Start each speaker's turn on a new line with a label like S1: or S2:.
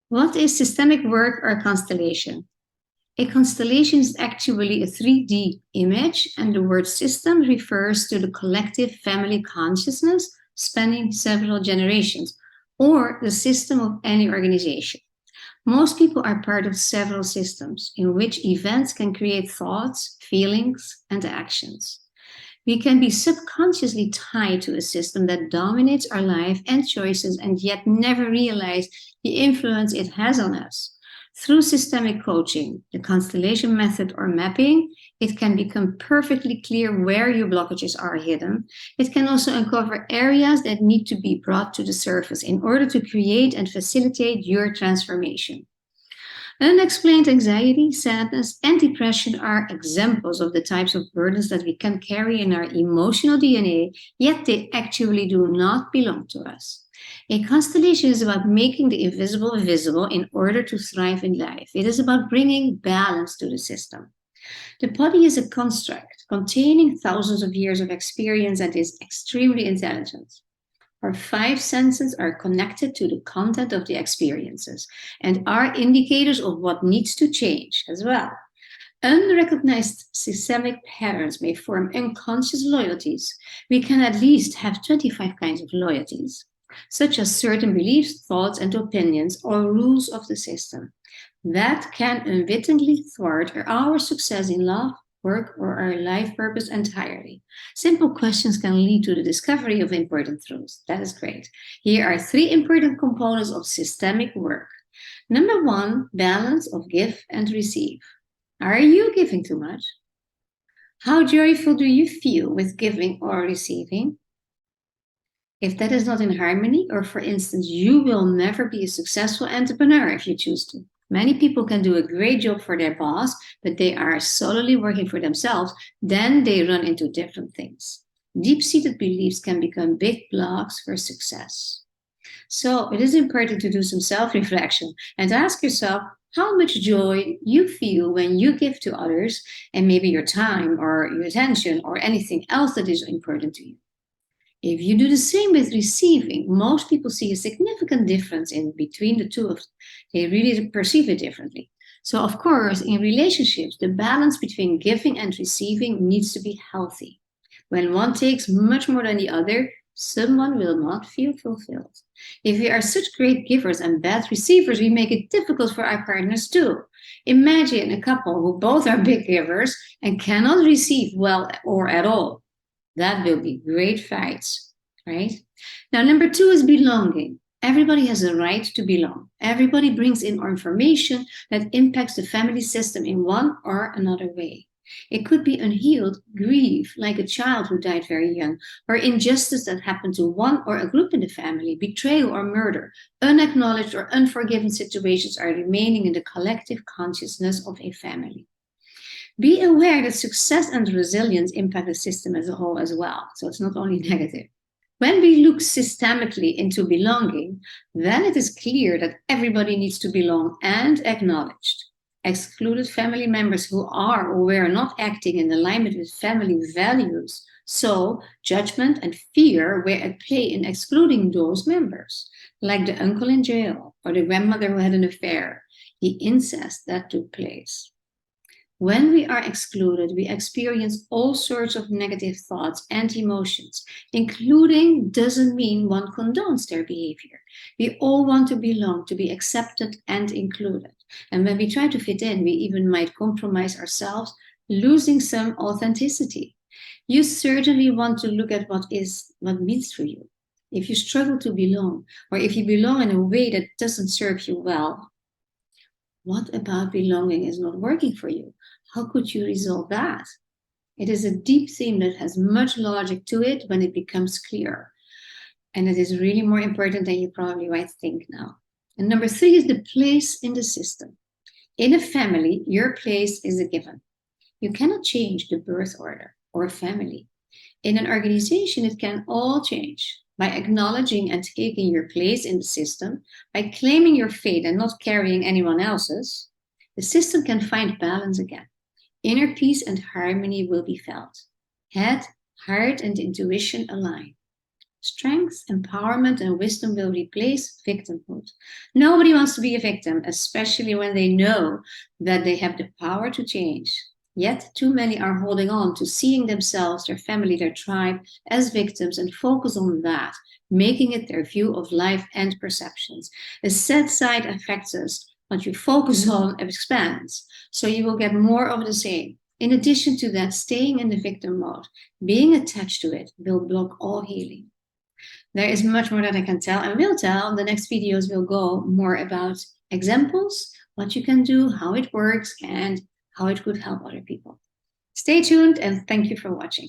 S1: What is systemic work or constellation? A constellation is actually a 3D image, and the word system refers to the collective family consciousness spanning several generations, or the system of any organization. Most people are part of several systems in which events can create thoughts, feelings, and actions. We can be subconsciously tied to a system that dominates our life and choices and yet never realize the influence it has on us. Through systemic coaching, the constellation method or mapping, it can become perfectly clear where your blockages are hidden. It can also uncover areas that need to be brought to the surface in order to create and facilitate your transformation. Unexplained anxiety, sadness, and depression are examples of the types of burdens that we can carry in our emotional DNA, yet they actually do not belong to us. A constellation is about making the invisible visible in order to thrive in life. It is about bringing balance to the system. The body is a construct containing thousands of years of experience and is extremely intelligent. Our five senses are connected to the content of the experiences and are indicators of what needs to change as well. Unrecognized systemic patterns may form unconscious loyalties. We can at least have 25 kinds of loyalties, such as certain beliefs, thoughts, and opinions or rules of the system that can unwittingly thwart our success in love, work, or our life purpose entirely. Simple questions can lead to the discovery of important truths. That is great. Here are three important components of systemic work. Number one, balance of give and receive. Are you giving too much? How joyful do you feel with giving or receiving? If that is not in harmony, or for instance, you will never be a successful entrepreneur if you choose to. Many people can do a great job for their boss, but they are solely working for themselves, then they run into different things. Deep seated beliefs can become big blocks for success. So it is important to do some self reflection and ask yourself how much joy you feel when you give to others, and maybe your time or your attention or anything else that is important to you. If you do the same with receiving, most people see a significant difference in between the two of them. They really perceive it differently. So, of course, in relationships, the balance between giving and receiving needs to be healthy. When one takes much more than the other, someone will not feel fulfilled. If we are such great givers and bad receivers, we make it difficult for our partners too. Imagine a couple who both are big givers and cannot receive well or at all. That will be great fights, right? Now, number two is belonging. Everybody has a right to belong. Everybody brings in information that impacts the family system in one or another way. It could be unhealed grief, like a child who died very young, or injustice that happened to one or a group in the family, betrayal or murder. Unacknowledged or unforgiven situations are remaining in the collective consciousness of a family. Be aware that success and resilience impact the system as a whole as well. So it's not only negative. When we look systemically into belonging, then it is clear that everybody needs to belong and acknowledged. Excluded family members who are or were not acting in alignment with family values. So judgment and fear were at play in excluding those members, like the uncle in jail or the grandmother who had an affair, the incest that took place. When we are excluded, we experience all sorts of negative thoughts and emotions. Including doesn't mean one condones their behavior. We all want to belong, to be accepted and included. And when we try to fit in, we even might compromise ourselves, losing some authenticity. You certainly want to look at what means for you. If you struggle to belong, or if you belong in a way that doesn't serve you well, what about belonging is not working for you? How could you resolve that? It is a deep theme that has much logic to it when it becomes clear. And it is really more important than you probably might think now. And number three is the place in the system. In a family, your place is a given. You cannot change the birth order or a family. In an organization, it can all change. By acknowledging and taking your place in the system, by claiming your fate and not carrying anyone else's, the system can find balance again. Inner peace and harmony will be felt. Head, heart, and intuition align. Strength, empowerment, and wisdom will replace victimhood. Nobody wants to be a victim, especially when they know that they have the power to change. Yet, too many are holding on to seeing themselves, their family, their tribe as victims and focus on that, making it their view of life and perceptions. The sad side affects us. What you focus on expands, so you will get more of the same. In addition to that, staying in the victim mode, being attached to it, will block all healing. There is much more that I can tell and will tell. The next videos will go more about examples, what you can do, how it works, and how it could help other people. Stay tuned and thank you for watching.